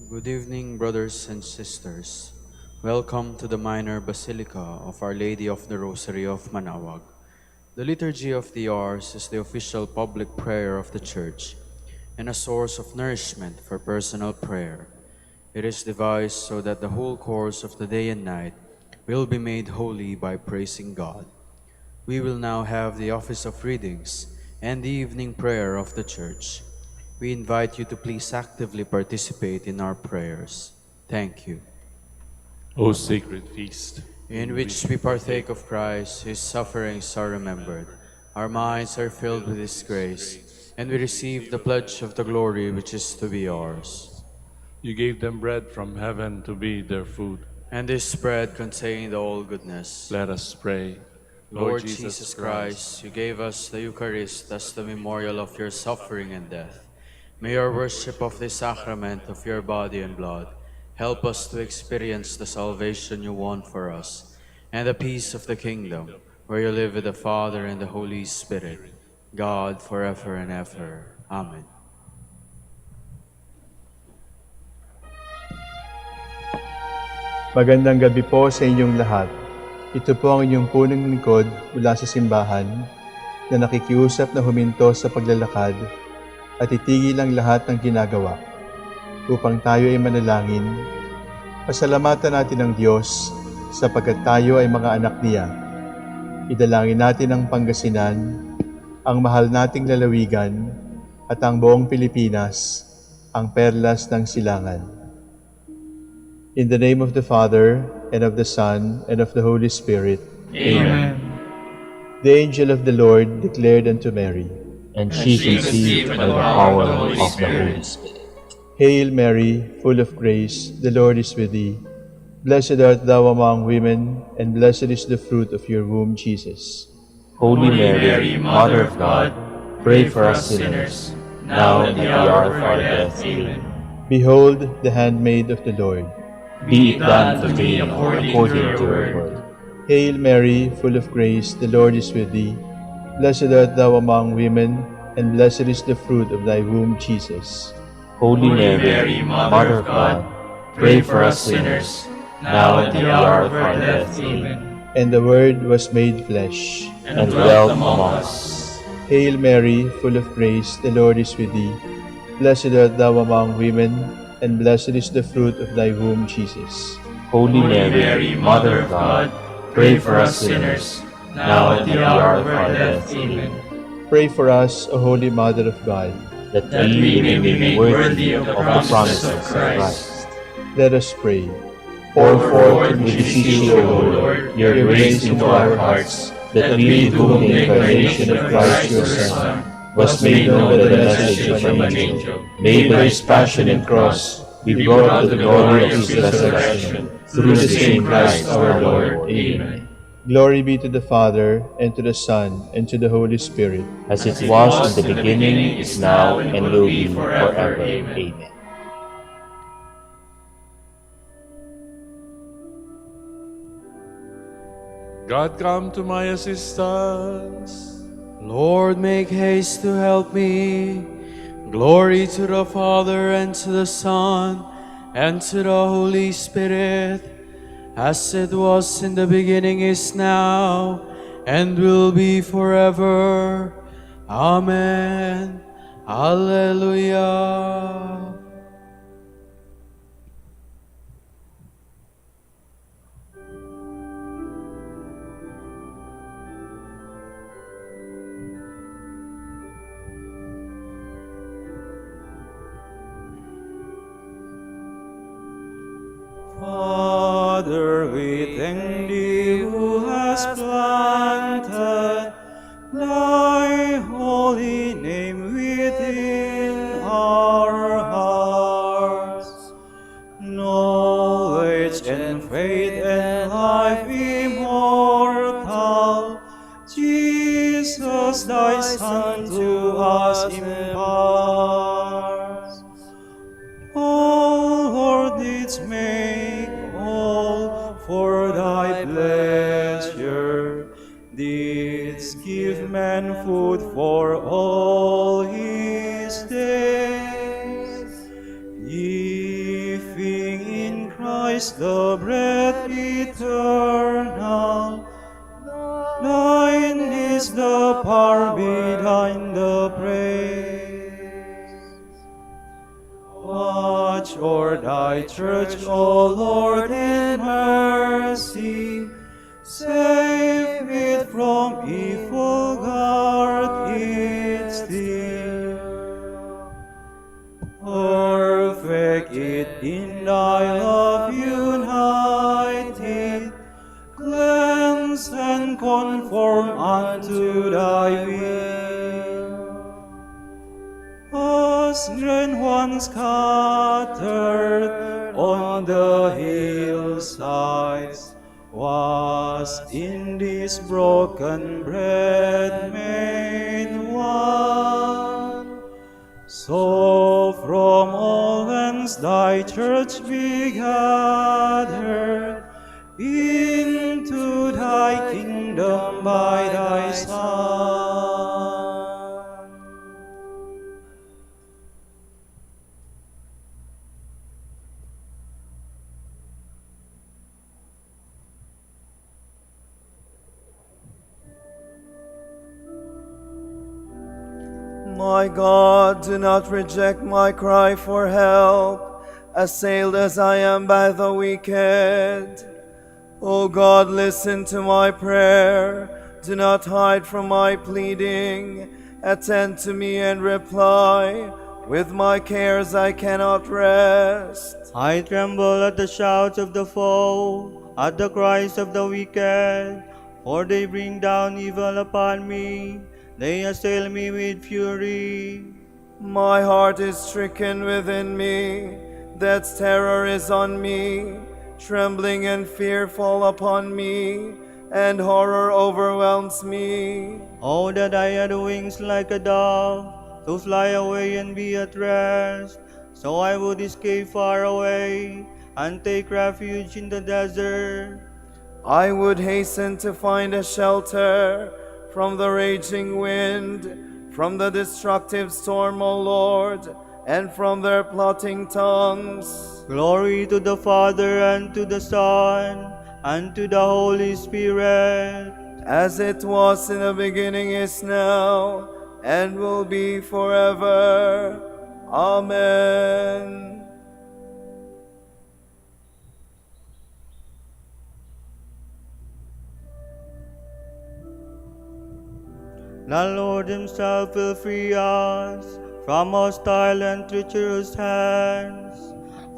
Good evening, brothers and sisters. Welcome to the Minor Basilica of Our Lady of the Rosary of Manaoag. The Liturgy of the Hours is the official public prayer of the Church and a source of nourishment for personal prayer. It is devised so that the whole course of the day and night will be made holy by praising God. We will now have the office of readings and the evening prayer of the Church. We invite you to please actively participate in our prayers. Thank you. O sacred feast, In which we partake of Christ, His sufferings are remembered. Our minds are filled with His grace, and we receive the pledge of the glory which is to be ours. you gave them bread from heaven to be their food. And this bread contained all goodness. Let us pray. Lord Jesus Christ, you gave us the Eucharist as the memorial of your suffering and death. May our worship of this sacrament of your body and blood help us to experience the salvation you won for us and the peace of the kingdom, where you live with the Father and the Holy Spirit, God forever and ever. Amen. Magandang gabi po sa inyong lahat. Ito po ang inyong punong lingkod mula sa simbahan na nakikiusap na huminto sa paglalakad at itigil ang lahat ng ginagawa upang tayo ay manalangin. Pasalamatan natin ang Diyos sapagkat tayo ay mga anak niya. Idalangin natin ang Pangasinan, ang mahal nating lalawigan at ang buong Pilipinas, ang perlas ng silangan. In the name of the Father, and of the Son, and of the Holy Spirit. Amen. The angel of the Lord declared unto Mary, And she conceived by the power of the Holy Spirit. Hail Mary, full of grace, the Lord is with thee. Blessed art thou among women, and blessed is the fruit of your womb, Jesus. Holy Mary, Mother of God, pray for us sinners, now and at the hour of our death. Amen. Behold, the handmaid of the Lord. Be it done to me according to your word. Hail Mary, full of grace, the Lord is with thee. Blessed art thou among women, and blessed is the fruit of thy womb, Jesus. Holy Mary, Mother of God, pray for us sinners, now and at the hour of our death. Amen. And the Word was made flesh, And dwelt among us. Hail Mary, full of grace, the Lord is with thee. Blessed art thou among women, and blessed is the fruit of thy womb, Jesus. Holy Mary, Mother of God, pray for us sinners, now and at the hour of our death. Amen. Pray for us, O Holy Mother of God. That we may be made worthy of the promises of Christ. Let us pray. Pour forth with beseech you, O Lord, your grace into our hearts, that we, to whom the incarnation of Christ your Son was made known by the message of an angel, may by his passion and cross be brought to the glory of his resurrection, through the same Christ our Lord. Amen. Glory be to the Father, and to the Son, and to the Holy Spirit. As it was in the beginning, is now, and will be forever. Amen. God, come to my assistance. Lord, make haste to help me. Glory to the Father, and to the Son, and to the Holy Spirit, as it was in the beginning, is now, and will be forever. Amen. Alleluia. Father, we thank thee who has planted thy holy name within our hearts. Knowledge and faith and life immortal, Jesus thy Son to us imparts. O Lord, didst make all for thy pleasure, didst give man food for all his days. Give Christ, the bread eternal. Thine is the power behind the praise. Watch o'er thy church, O Lord, in mercy. Save it from evil, guard its steal. Perfect it in thy love united. Cleanse and conform unto thy will. As grain once scattered on the hillsides, was in this broken bread made one. So from all lands thy church be gathered, into thy kingdom by thy Son. My God, do not reject my cry for help, assailed as I am by the wicked. O God, listen to my prayer. Do not hide from my pleading. Attend to me and reply. With my cares I cannot rest. I tremble at the shouts of the foe, at the cries of the wicked, for they bring down evil upon me. They assail me with fury. My heart is stricken within me. Death's terror is on me. Trembling and fear fall upon me, and horror overwhelms me. Oh, that I had wings like a dove, to fly away and be at rest. So I would escape far away, and take refuge in the desert. I would hasten to find a shelter from the raging wind, from the destructive storm, O Lord, and from their plotting tongues. Glory to the Father, and to the Son, and to the Holy Spirit. As it was in the beginning, is now, and will be forever. Amen. The Lord himself will free us from hostile and treacherous hands.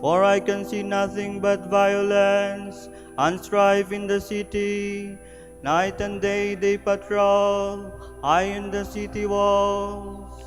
For I can see nothing but violence and strife in the city. Night and day they patrol high in the city walls.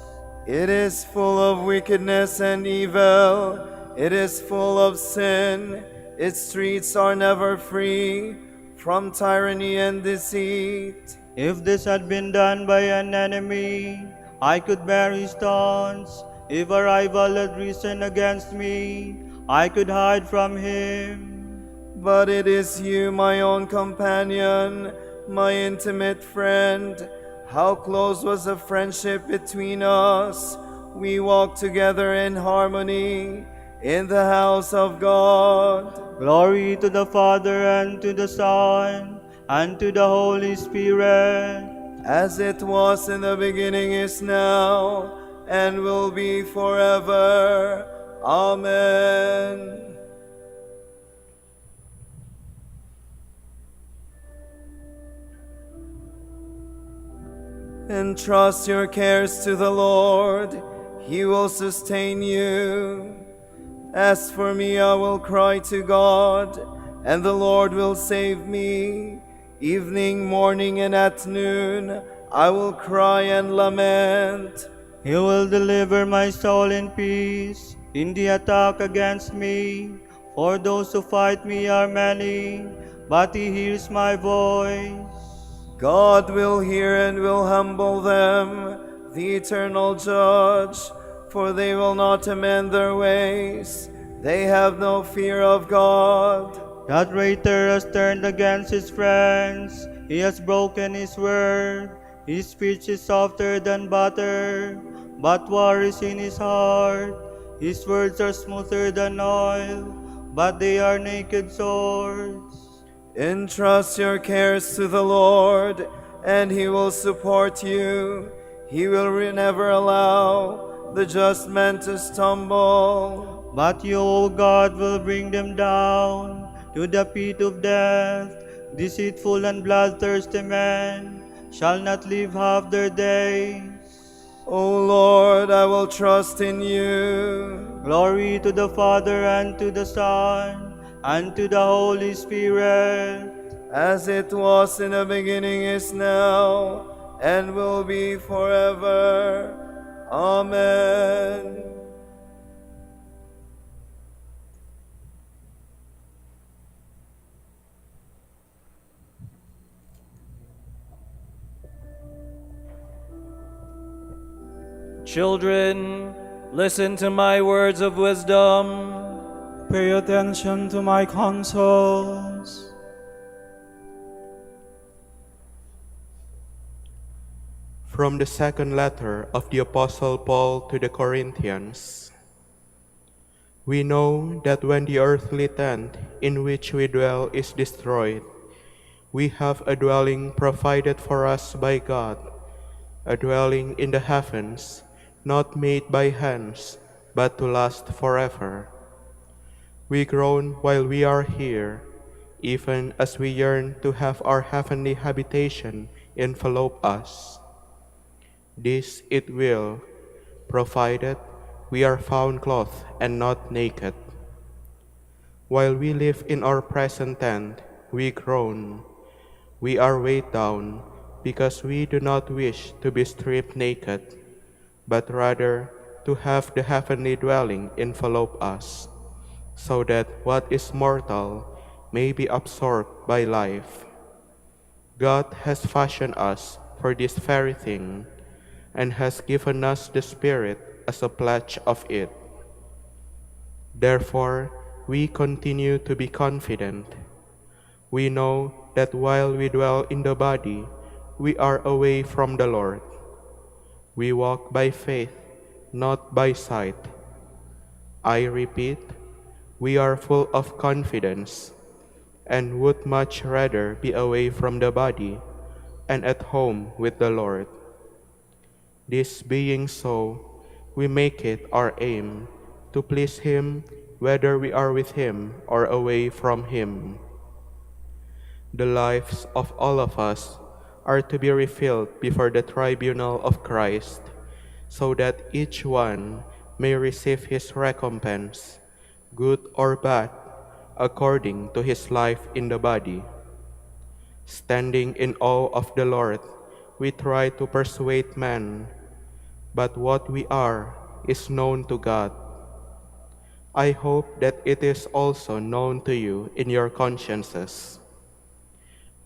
It is full of wickedness and evil. It is full of sin. Its streets are never free from tyranny and deceit. If this had been done by an enemy, I could bear his taunts. If a rival had risen against me, I could hide from him. But it is you, my own companion, my intimate friend. How close was the friendship between us. We walked together in harmony in the house of God. Glory to the Father, and to the Son, and to the Holy Spirit. As it was in the beginning, is now, and will be forever. Amen. Entrust your cares to the Lord. He will sustain you. As for me, I will cry to God, and the Lord will save me. Evening, morning, and at noon, I will cry and lament. He will deliver my soul in peace in the attack against me. For those who fight me are many, but he hears my voice. God will hear and will humble them, the eternal judge, for they will not amend their ways. They have no fear of God. That traitor has turned against his friends. He has broken his word. His speech is softer than butter, but war is in his heart. His words are smoother than oil, but they are naked swords. Entrust your cares to the Lord, and He will support you. He will never allow the just man to stumble. But you, O God, will bring them down to the pit of death. Deceitful and bloodthirsty men shall not live half their days. O Lord, I will trust in you. Glory to the Father, and to the Son, and to the Holy Spirit. As it was in the beginning, is now, and will be forever. Amen. Children, listen to my words of wisdom. Pay attention to my counsels. From the second letter of the Apostle Paul to the Corinthians. We know that when the earthly tent in which we dwell is destroyed, we have a dwelling provided for us by God, a dwelling in the heavens, not made by hands, but to last forever. We groan while we are here, even as we yearn to have our heavenly habitation envelop us. This it will, provided we are found clothed and not naked. While we live in our present tent, we groan. We are weighed down because we do not wish to be stripped naked, but rather to have the heavenly dwelling envelop us, so that what is mortal may be absorbed by life. God has fashioned us for this very thing, and has given us the Spirit as a pledge of it. Therefore, we continue to be confident. We know that while we dwell in the body, we are away from the Lord. We walk by faith, not by sight. I repeat, we are full of confidence, and would much rather be away from the body and at home with the Lord. This being so, we make it our aim to please Him whether we are with Him or away from Him. The lives of all of us are to be refilled before the tribunal of Christ, so that each one may receive his recompense, good or bad, according to his life in the body. Standing in awe of the Lord, we try to persuade men, but what we are is known to God. I hope that it is also known to you in your consciences.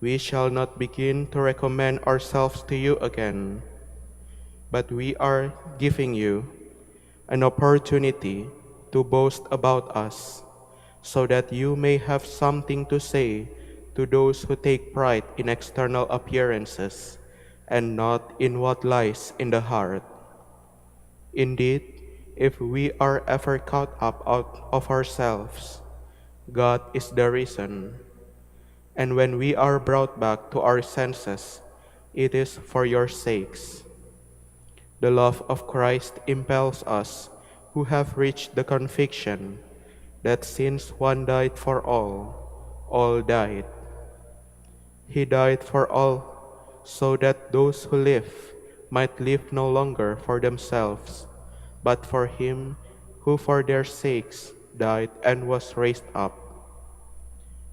We shall not begin to recommend ourselves to you again, but we are giving you an opportunity to boast about us, so that you may have something to say to those who take pride in external appearances and not in what lies in the heart. Indeed, if we are ever caught up out of ourselves, God is the reason. And when we are brought back to our senses, it is for your sakes. The love of Christ impels us, who have reached the conviction that since one died for all died. He died for all, so that those who live might live no longer for themselves, but for Him who for their sakes died and was raised up.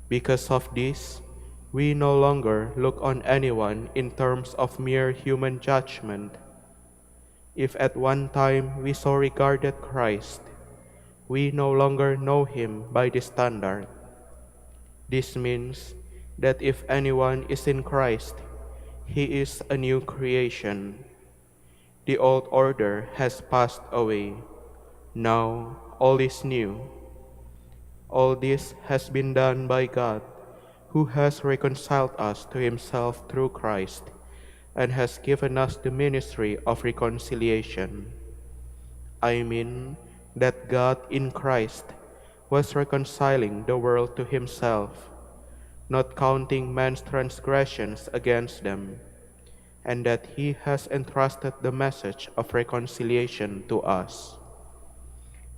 Because of this, we no longer look on anyone in terms of mere human judgment. If at one time we so regarded Christ, we no longer know Him by this standard. This means that if anyone is in Christ, he is a new creation. The old order has passed away. Now all is new. All this has been done by God, who has reconciled us to Himself through Christ, and has given us the ministry of reconciliation. I mean that God in Christ was reconciling the world to himself, not counting man's transgressions against them, and that he has entrusted the message of reconciliation to us.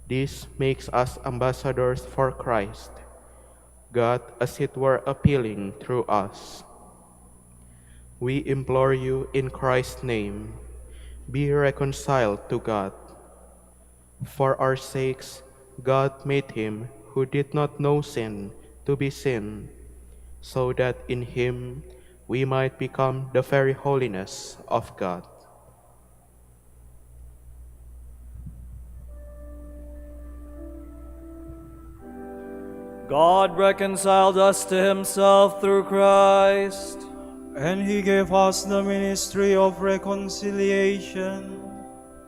This makes us ambassadors for Christ, God as it were appealing through us. We implore you in Christ's name, be reconciled to God. For our sakes, God made him who did not know sin to be sin, so that in him we might become the very holiness of God. God reconciled us to himself through Christ, and he gave us the ministry of reconciliation.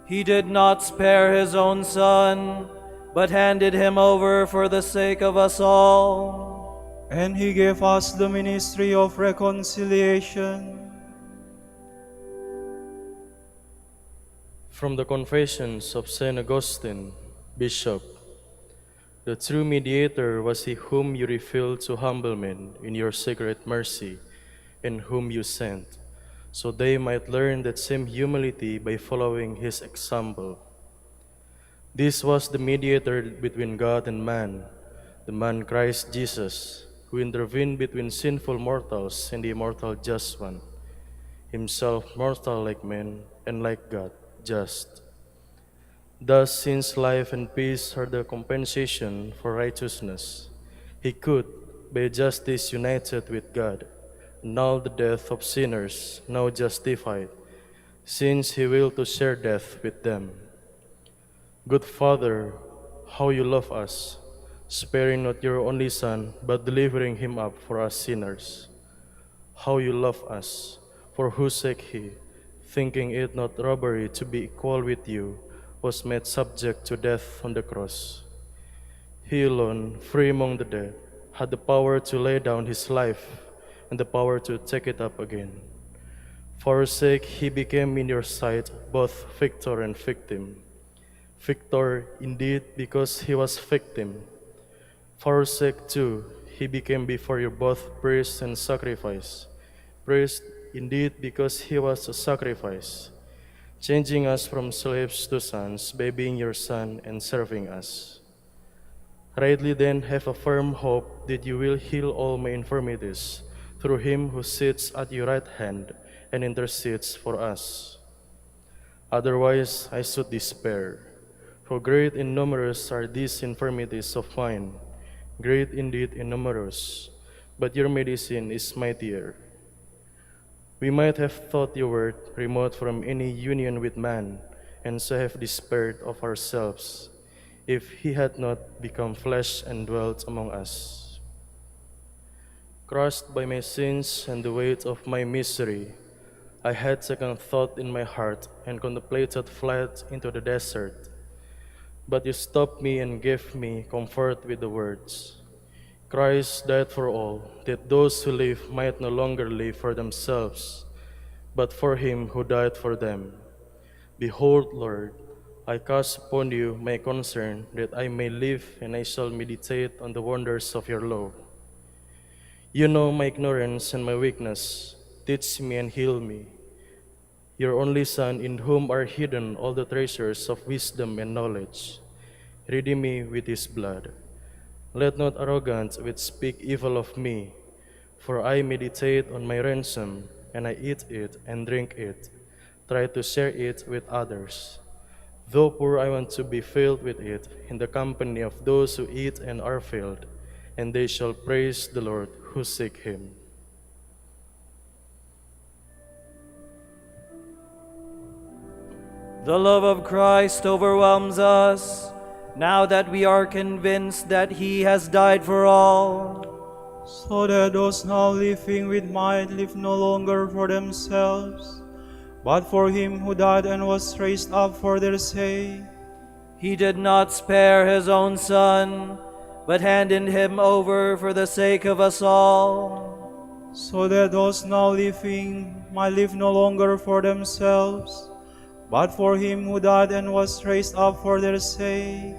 He did not spare his own Son, but handed him over for the sake of us all. And he gave us the ministry of reconciliation. From the Confessions of St. Augustine, Bishop, the true mediator was he whom you revealed to humble men in your secret mercy, and whom you sent, so they might learn that same humility by following his example. This was the mediator between God and man, the man Christ Jesus, who intervened between sinful mortals and the immortal Just One, himself mortal like men and like God, just. Thus, since life and peace are the compensation for righteousness, he could, by justice united with God, annul the death of sinners now justified, since he willed to share death with them. Good Father, how you love us, sparing not your only Son, but delivering him up for us sinners. How you love us, for whose sake he, thinking it not robbery to be equal with you, was made subject to death on the cross. He alone, free among the dead, had the power to lay down his life and the power to take it up again. For your sake he became in your sight both victor and victim. Victor indeed because he was victim. For your sake too he became before you both priest and sacrifice. Priest indeed because he was a sacrifice, changing us from slaves to sons by being your son and serving us. Rightly then have a firm hope that you will heal all my infirmities through him who sits at your right hand and intercedes for us. Otherwise I should despair, for great and numerous are these infirmities of mine, great indeed and numerous, but your medicine is mightier. We might have thought your word remote from any union with man, and so have despaired of ourselves, if he had not become flesh and dwelt among us. Crushed by my sins and the weight of my misery, I had second thought in my heart and contemplated flight into the desert. But you stopped me and gave me comfort with the words, Christ died for all, that those who live might no longer live for themselves, but for him who died for them. Behold, Lord, I cast upon you my concern, that I may live and I shall meditate on the wonders of your law. You know my ignorance and my weakness. Teach me and heal me. Your only Son, in whom are hidden all the treasures of wisdom and knowledge, redeem me with his blood. Let not arrogant wit speak evil of me, for I meditate on my ransom, and I eat it and drink it, try to share it with others. Though poor, I want to be filled with it in the company of those who eat and are filled, and they shall praise the Lord who seek him. The love of Christ overwhelms us, now that we are convinced that he has died for all, so that those now living with might live no longer for themselves, but for him who died and was raised up for their sake. He did not spare his own Son, but handed him over for the sake of us all, so that those now living might live no longer for themselves, but for him who died and was raised up for their sake.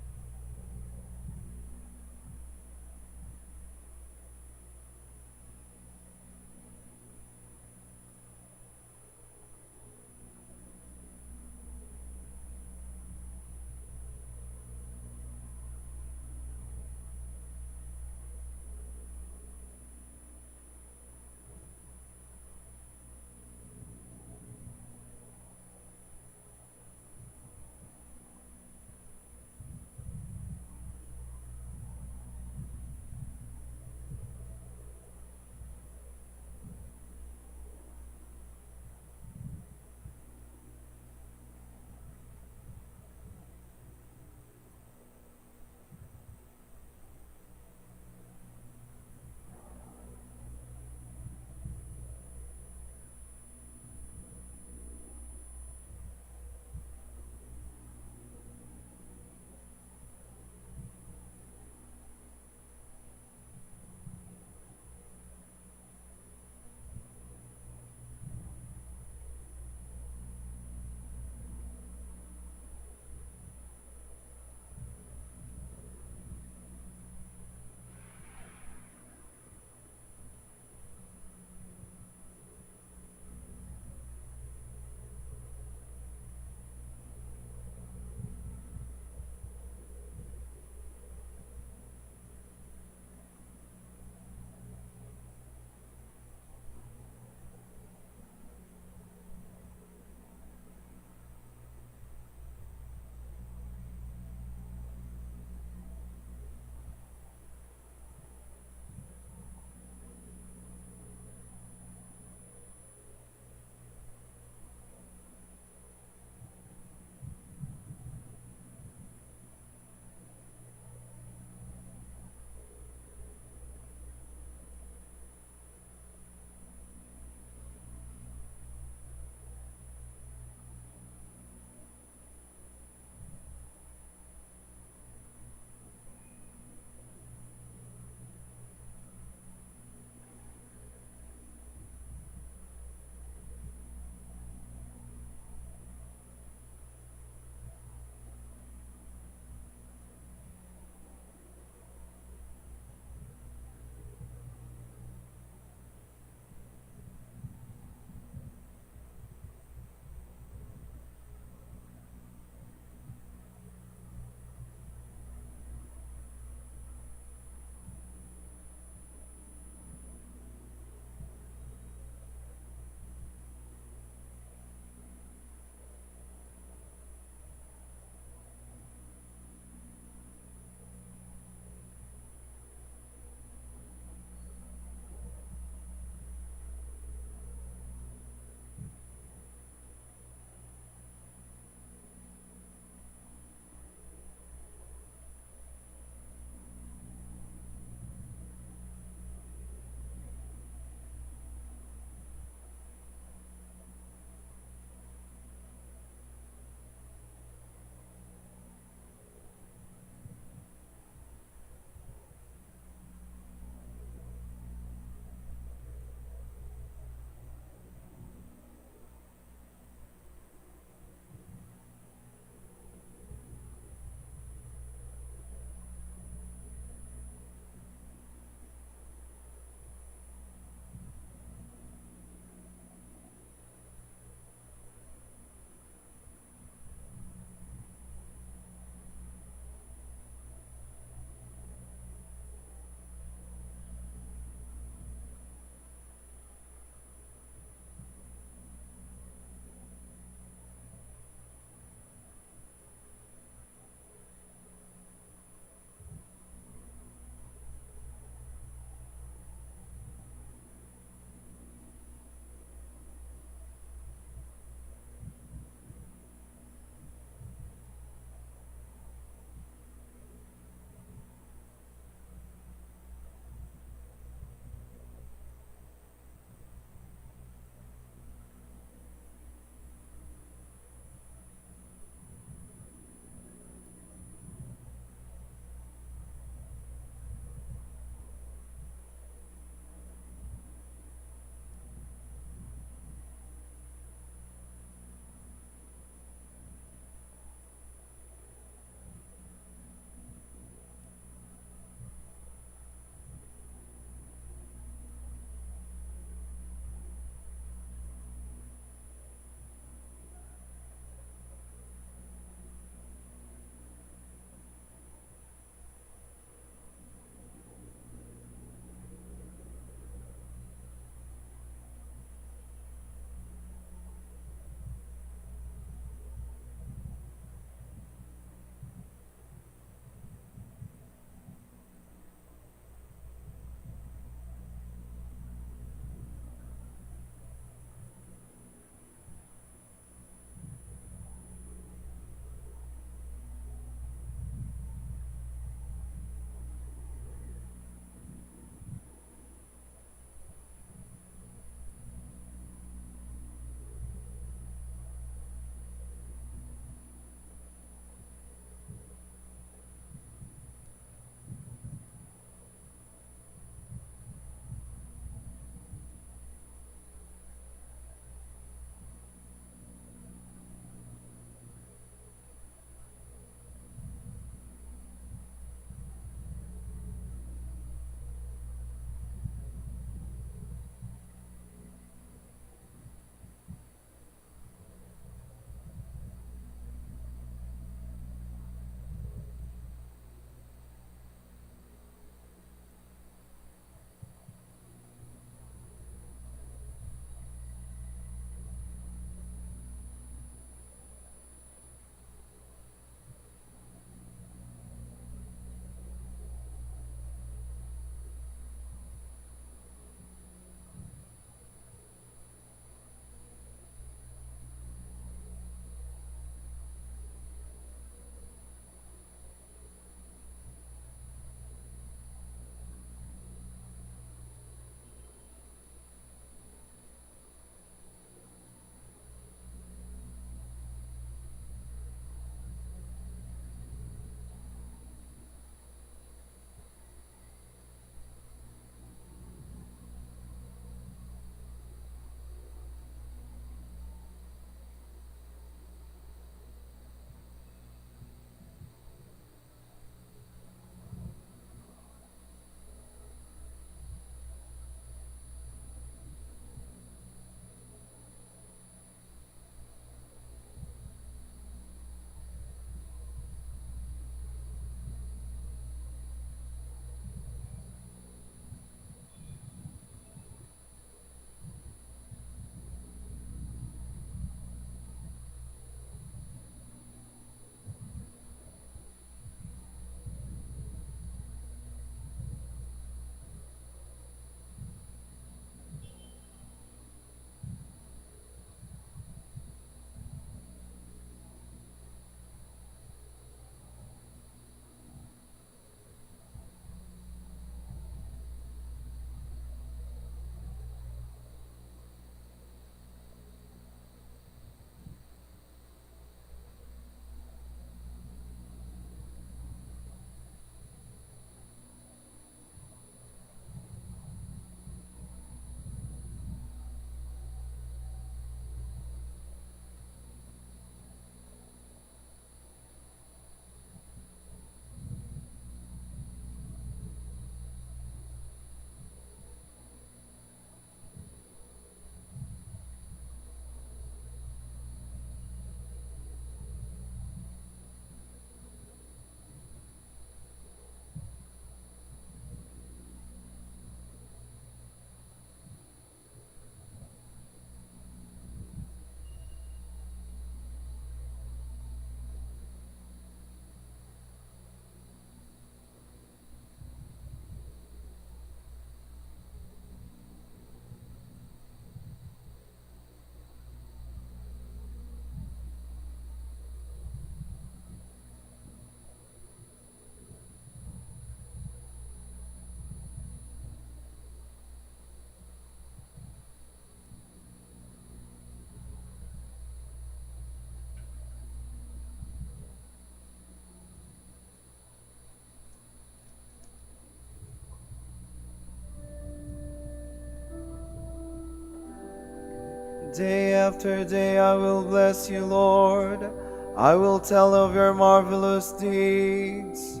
Day after day I will bless you, Lord. I will tell of your marvelous deeds.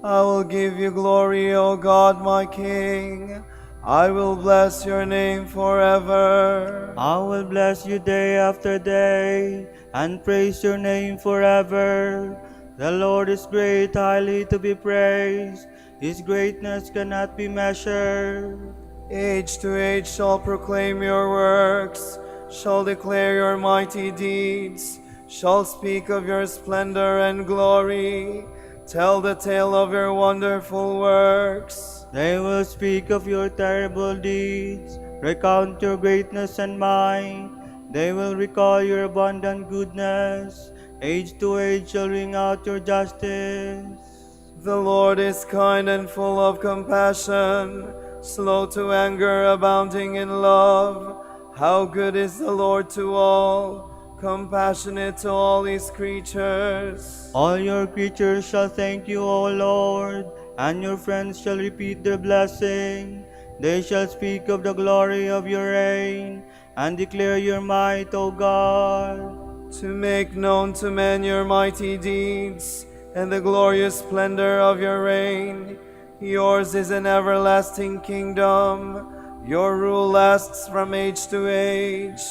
I will give you glory, O God, my King. I will bless your name forever. I will bless you day after day and praise your name forever. The Lord is great, highly to be praised. His greatness cannot be measured. Age to age shall proclaim your works, shall declare your mighty deeds, shall speak of your splendor and glory, tell the tale of your wonderful works. They will speak of your terrible deeds, recount your greatness and might. They will recall your abundant goodness. Age to age shall ring out your justice. The Lord is kind and full of compassion, slow to anger, abounding in love. How good is the Lord to all, compassionate to all his creatures. All your creatures shall thank you, O Lord, and your friends shall repeat their blessing. They shall speak of the glory of your reign, and declare your might, O God. To make known to men your mighty deeds, and the glorious splendor of your reign. Yours is an everlasting kingdom. Your rule lasts from age to age.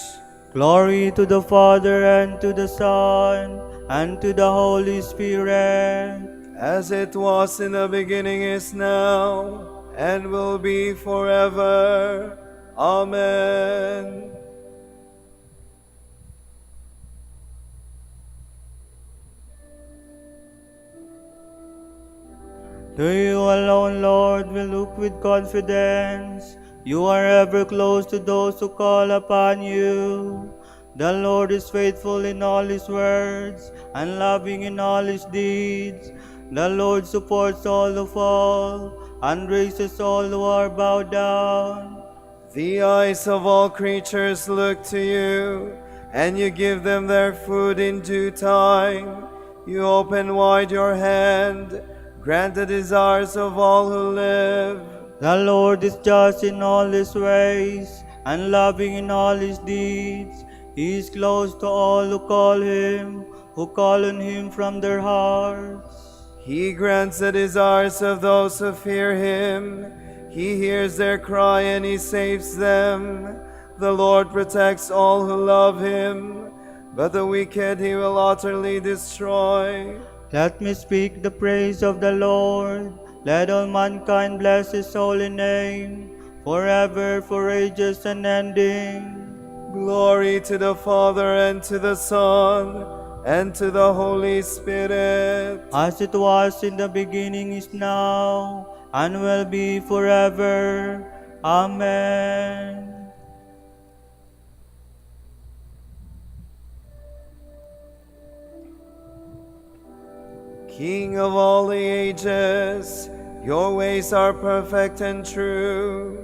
Glory to the Father, and to the Son, and to the Holy Spirit. As it was in the beginning, is now, and will be forever. Amen. To you alone, Lord, we look with confidence. You are ever close to those who call upon you. The Lord is faithful in all his words, and loving in all his deeds. The Lord supports all who fall, and raises all who are bowed down. The eyes of all creatures look to you, and you give them their food in due time. You open wide your hand, grant the desires of all who live. The Lord is just in all his ways, and loving in all his deeds. He is close to all who call on him from their hearts. He grants the desires of those who fear him. He hears their cry and he saves them. The Lord protects all who love him, but the wicked he will utterly destroy. Let me speak the praise of the Lord. Let all mankind bless his holy name, forever, for ages unending. Glory to the Father, and to the Son, and to the Holy Spirit. As it was in the beginning, is now, and will be forever. Amen. King of all the ages, your ways are perfect and true.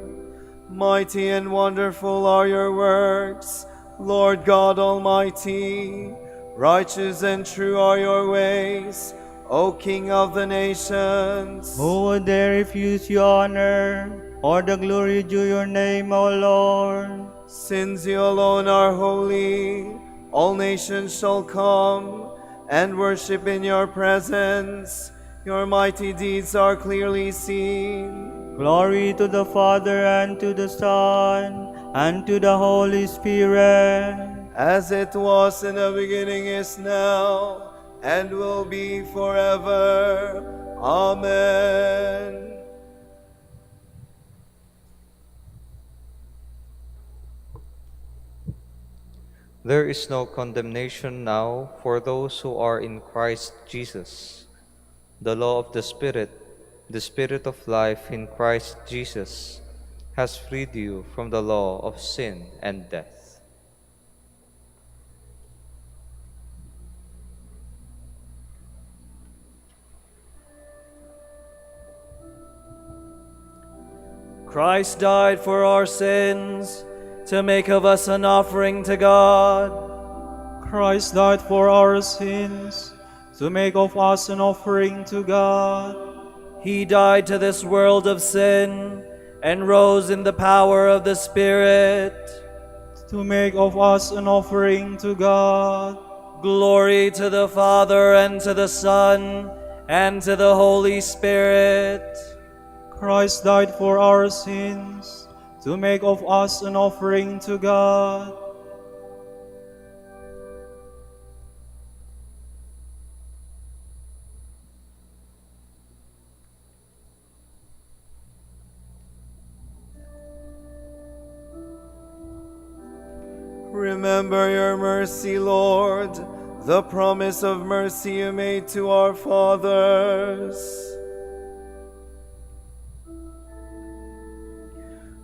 Mighty and wonderful are your works, Lord God Almighty. Righteous and true are your ways, O King of the nations. Who would dare refuse you honor, or the glory due your name, O Lord? Since you alone are holy, all nations shall come and worship in your presence. Your mighty deeds are clearly seen. Glory to the Father, and to the Son, and to the Holy Spirit. As it was in the beginning, is now, and will be forever. Amen. There is no condemnation now for those who are in Christ Jesus. The law of the Spirit of life in Christ Jesus, has freed you from the law of sin and death. Christ died for our sins, to make of us an offering to God. Christ died for our sins, to make of us an offering to God. He died to this world of sin, and rose in the power of the Spirit, to make of us an offering to God. Glory to the Father, and to the Son, and to the Holy Spirit. Christ died for our sins, to make of us an offering to God. Remember your mercy, Lord, the promise of mercy you made to our fathers.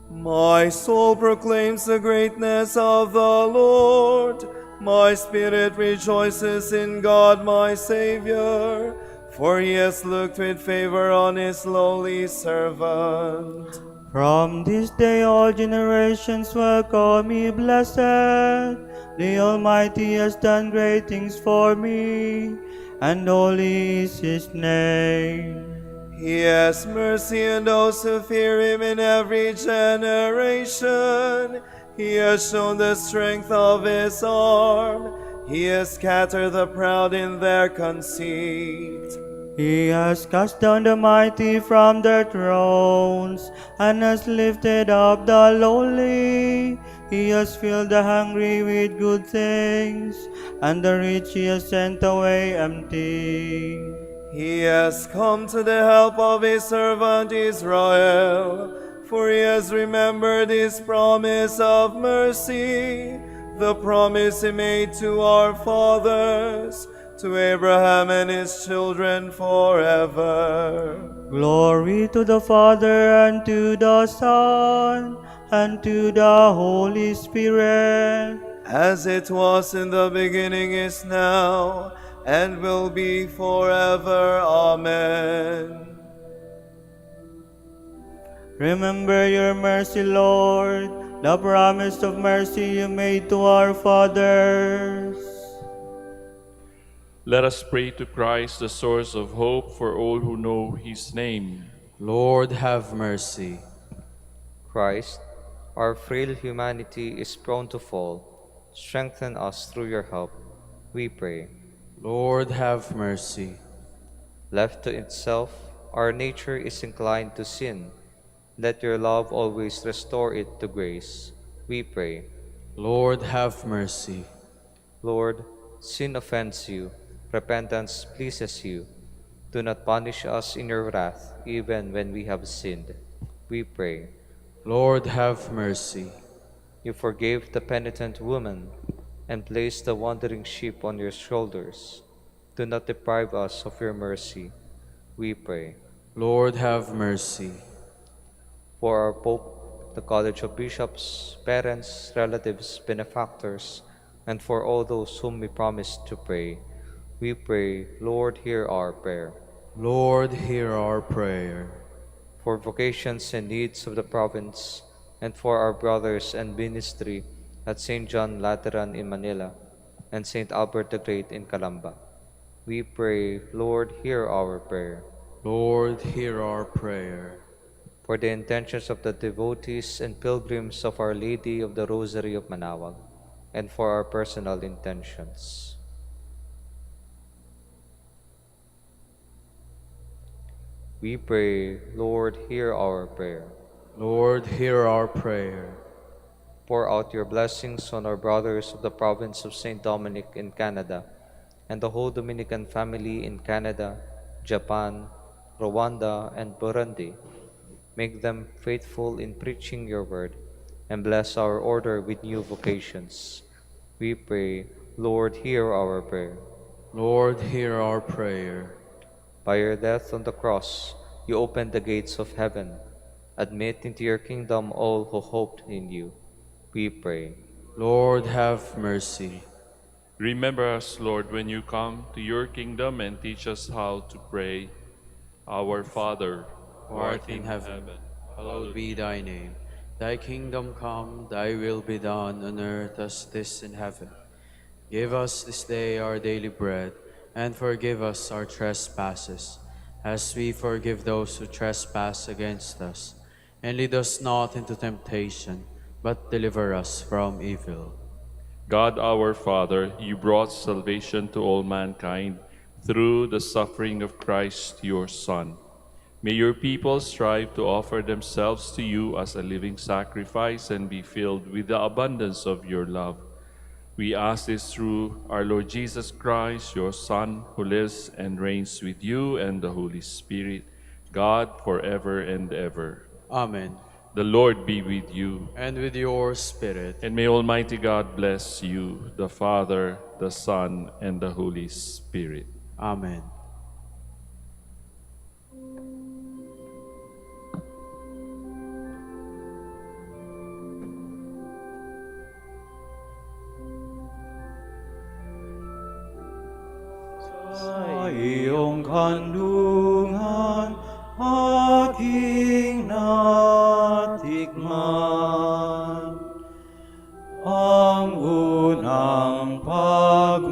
My soul proclaims the greatness of the Lord. My spirit rejoices in God my Savior, for he has looked with favor on his lowly servant. From this day all generations will call me blessed. The Almighty has done great things for me, and holy is his name. He has mercy on those who fear him in every generation. He has shown the strength of his arm. He has scattered the proud in their conceit. He has cast down the mighty from their thrones, and has lifted up the lowly. He has filled the hungry with good things, and the rich he has sent away empty. He has come to the help of his servant Israel, for he has remembered his promise of mercy, the promise he made to our fathers, to Abraham and his children forever. Glory to the Father, and to the Son, and to the Holy Spirit. As it was in the beginning, is now, and will be forever. Amen. Remember your mercy, Lord, the promise of mercy you made to our fathers. Let us pray to Christ, the source of hope for all who know his name. Lord, have mercy. Christ, our frail humanity is prone to fall. Strengthen us through your help, we pray. Lord, have mercy. Left to itself, our nature is inclined to sin. Let your love always restore it to grace, we pray. Lord, have mercy. Lord, sin offends you, repentance pleases you. Do not punish us in your wrath, even when we have sinned, we pray. Lord, have mercy. You forgave the penitent woman and placed the wandering sheep on your shoulders. Do not deprive us of your mercy, we pray. Lord, have mercy. For our Pope, the College of Bishops, parents, relatives, benefactors, and for all those whom we promise to pray, we pray, Lord, hear our prayer. Lord, hear our prayer. For vocations and needs of the province, and for our brothers and ministry at St. John Lateran in Manila and St. Albert the Great in Calamba, we pray, Lord, hear our prayer. Lord, hear our prayer. For the intentions of the devotees and pilgrims of Our Lady of the Rosary of Manaoag, and for our personal intentions. We pray, Lord, hear our prayer. Lord, hear our prayer. Pour out your blessings on our brothers of the province of St. Dominic in Canada, and the whole Dominican family in Canada, Japan, Rwanda, and Burundi. Make them faithful in preaching your word, and bless our order with new vocations. We pray, Lord, hear our prayer. Lord, hear our prayer. By your death on the cross, you opened the gates of heaven. Admit into your kingdom all who hoped in you, we pray. Lord, have mercy. Remember us, Lord, when you come to your kingdom, and teach us how to pray. Our Father, who art in heaven, hallowed be thy name. Thy kingdom come, thy will be done on earth as it is in heaven. Give us this day our daily bread, and forgive us our trespasses, as we forgive those who trespass against us. And lead us not into temptation, but deliver us from evil. God our Father, you brought salvation to all mankind through the suffering of Christ your Son. May your people strive to offer themselves to you as a living sacrifice and be filled with the abundance of your love. We ask this through our Lord Jesus Christ, your Son, who lives and reigns with you and the Holy Spirit, God forever and ever. Amen. The Lord be with you. And with your spirit. And may Almighty God bless you, the Father, the Son, and the Holy Spirit. Amen. Sa iyong kandungan, aking natikman ang unang pagmamahal.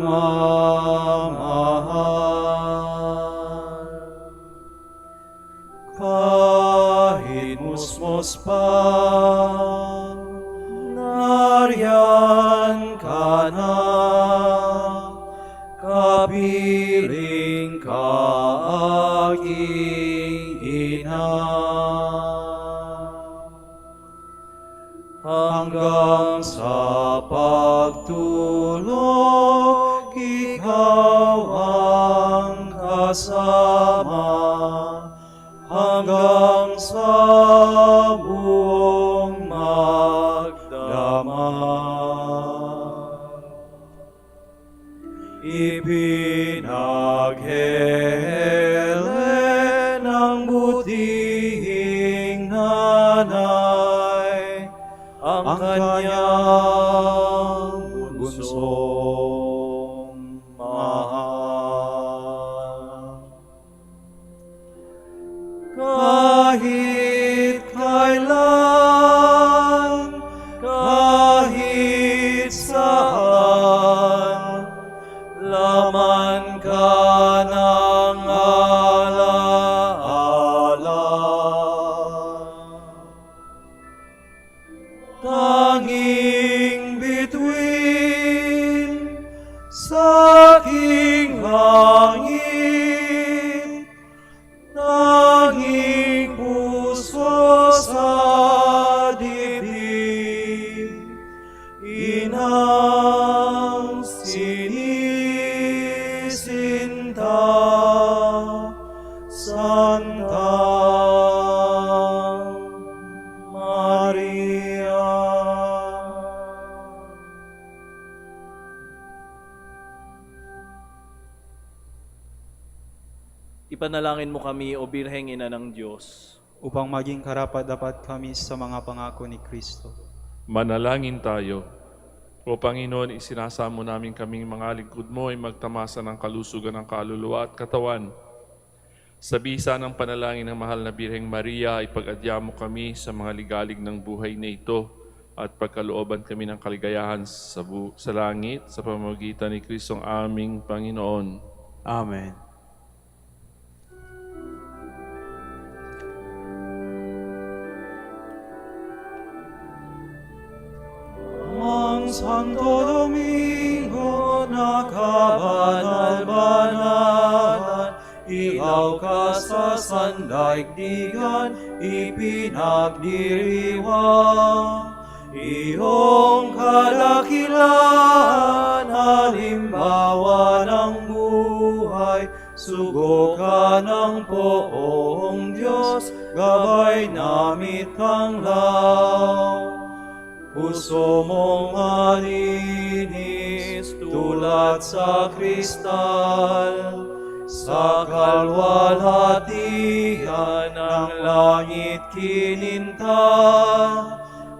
Kahit musmos pa, nariyan ka na, kapiling ka aking ina. Hanggang sa pagtulog, ikaw ang kasama. Hanggang sa buong magdamag. Ipinaghele ng butihing nanay ang kanyang bunsong mahal. Kahit kailan, kahit saan, laman ka ng alaala. Tanging bituin sa aking langit, tanging puso sa dibdib, inang sinisinta, Santa Maria. Ipanalangin mo kami, O Birheng Ina ng Diyos, upang maging karapat-dapat kami sa mga pangako ni Kristo. Manalangin tayo. O Panginoon, isinasamo namin kaming mga lingkod mo ay magtamasa ng kalusugan ng kaluluwa at katawan. Sa bisa ng panalangin ng mahal na Birheng Maria, ipag-adya mo kami sa mga ligalig ng buhay na ito at pagkalooban kami ng kaligayahan sa langit sa pamamagitan ni Kristong aming Panginoon. Amen. Ang Santo Domingo na kabanal-banalan, ilaw ka sa sandaigdigan, ipinagdiriwang. Iyong kadakilaan, halimbawa ng buhay, sugo ka ng poong Diyos, gabay namit kang law. Puso mong malinis tulad sa kristal, sa kalwalhatian ng langit kininta.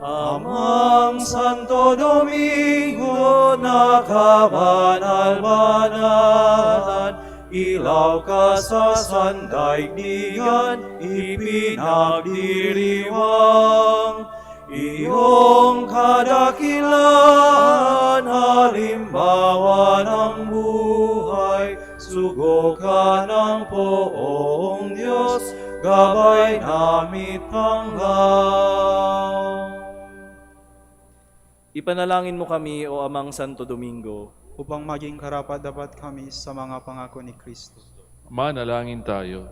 Amang Santo Domingo na kabanal-banalan, ilaw ka sa sandaigdigan, ipinagdiriwang. Iyong kadakilaan, halimbawa ng buhay, sugo ka ng poong Diyos, gabay namit kang law. Ipanalangin mo kami, O Amang Santo Domingo, upang maging karapat-dapat kami sa mga pangako ni Kristo. Manalangin tayo.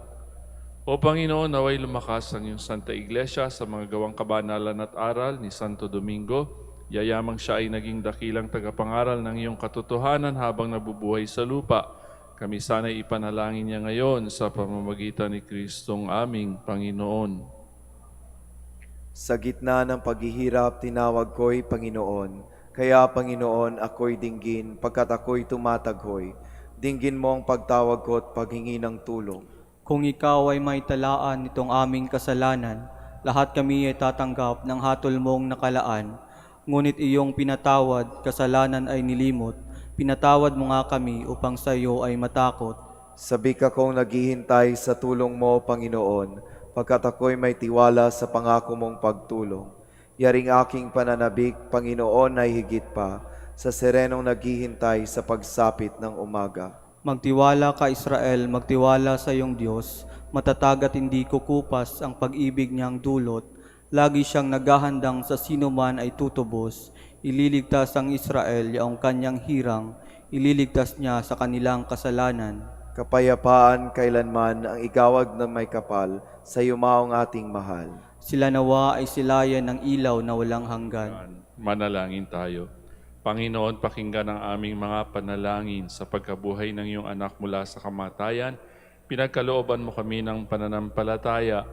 O Panginoon, naway lumakas ang iyong Santa Iglesia sa mga gawang kabanalan at aral ni Santo Domingo. Yayamang siya ay naging dakilang tagapangaral ng iyong katotohanan habang nabubuhay sa lupa. Kami sana'y ipanalangin niya ngayon sa pamamagitan ni Kristong aming Panginoon. Sa gitna ng paghihirap, tinawag ko'y Panginoon. Kaya Panginoon, ako'y dinggin, pagkat ako'y tumataghoy. Dinggin mo ang pagtawag ko at paghingi ng tulong. Kung ikaw ay may talaan nitong aming kasalanan, lahat kami ay tatanggap ng hatol mong nakalaan. Ngunit iyong pinatawad, kasalanan ay nilimot. Pinatawad mo nga kami upang sa iyo ay matakot. Sabik akong naghihintay sa tulong mo, Panginoon, pagkat ako'y may tiwala sa pangako mong pagtulong. Yaring aking pananabik, Panginoon, ay higit pa sa serenong naghihintay sa pagsapit ng umaga. Magtiwala ka, Israel, magtiwala sa iyong Diyos. Matatag at hindi kukupas ang pag-ibig niyang dulot. Lagi siyang naghahandang sa sino man ay tutubos. Ililigtas ang Israel yaong kanyang hirang. Ililigtas niya sa kanilang kasalanan. Kapayapaan kailanman ang igawad ng may kapal sa yumaong ating mahal. Sila nawa ay silayan ng ilaw na walang hanggan. Manalangin tayo. Panginoon, pakinggan ang aming mga panalangin sa pagkabuhay ng iyong anak mula sa kamatayan. Pinagkalooban mo kami ng pananampalataya.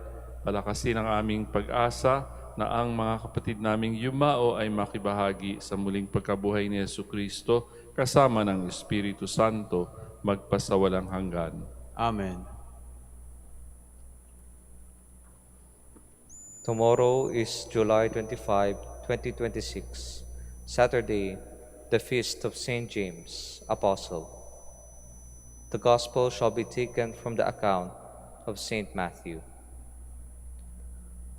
Palakasin ang aming pag-asa na ang mga kapatid naming yumao ay makibahagi sa muling pagkabuhay ni Jesucristo kasama ng Espiritu Santo magpasawalang hanggan. Amen. Tomorrow is July 25, 2026. Saturday, the feast of Saint James, Apostle. The Gospel shall be taken from the account of Saint Matthew.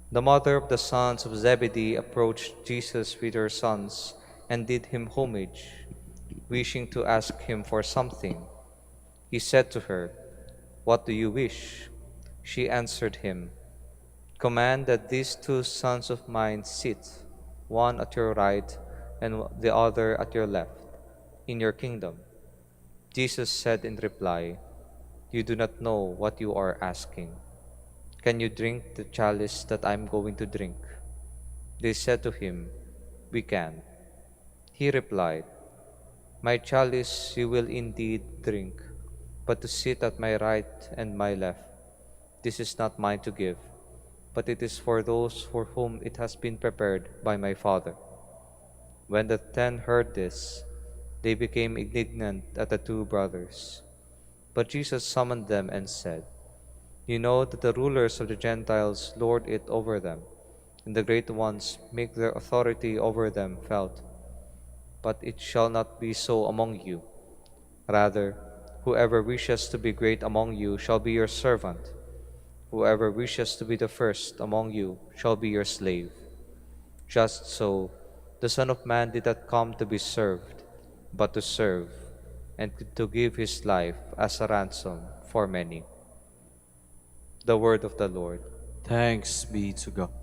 The mother of the sons of Zebedee approached Jesus with her sons and did him homage, wishing to ask him for something. He said to her, "What do you wish?" She answered him, "Command that these 2 sons of mine sit, one at your right and the other at your left, in your kingdom." Jesus said in reply, "You do not know what you are asking. Can you drink the chalice that I am going to drink?" They said to him, "We can." He replied, "My chalice you will indeed drink, but to sit at my right and my left, this is not mine to give, but it is for those for whom it has been prepared by my Father." When the 10 heard this, they became indignant at the 2 brothers. But Jesus summoned them and said, "You know that the rulers of the Gentiles lord it over them, and the great ones make their authority over them felt. But it shall not be so among you. Rather, whoever wishes to be great among you shall be your servant. Whoever wishes to be the first among you shall be your slave. Just so, the Son of Man did not come to be served, but to serve, and to give his life as a ransom for many." The word of the Lord. Thanks be to God.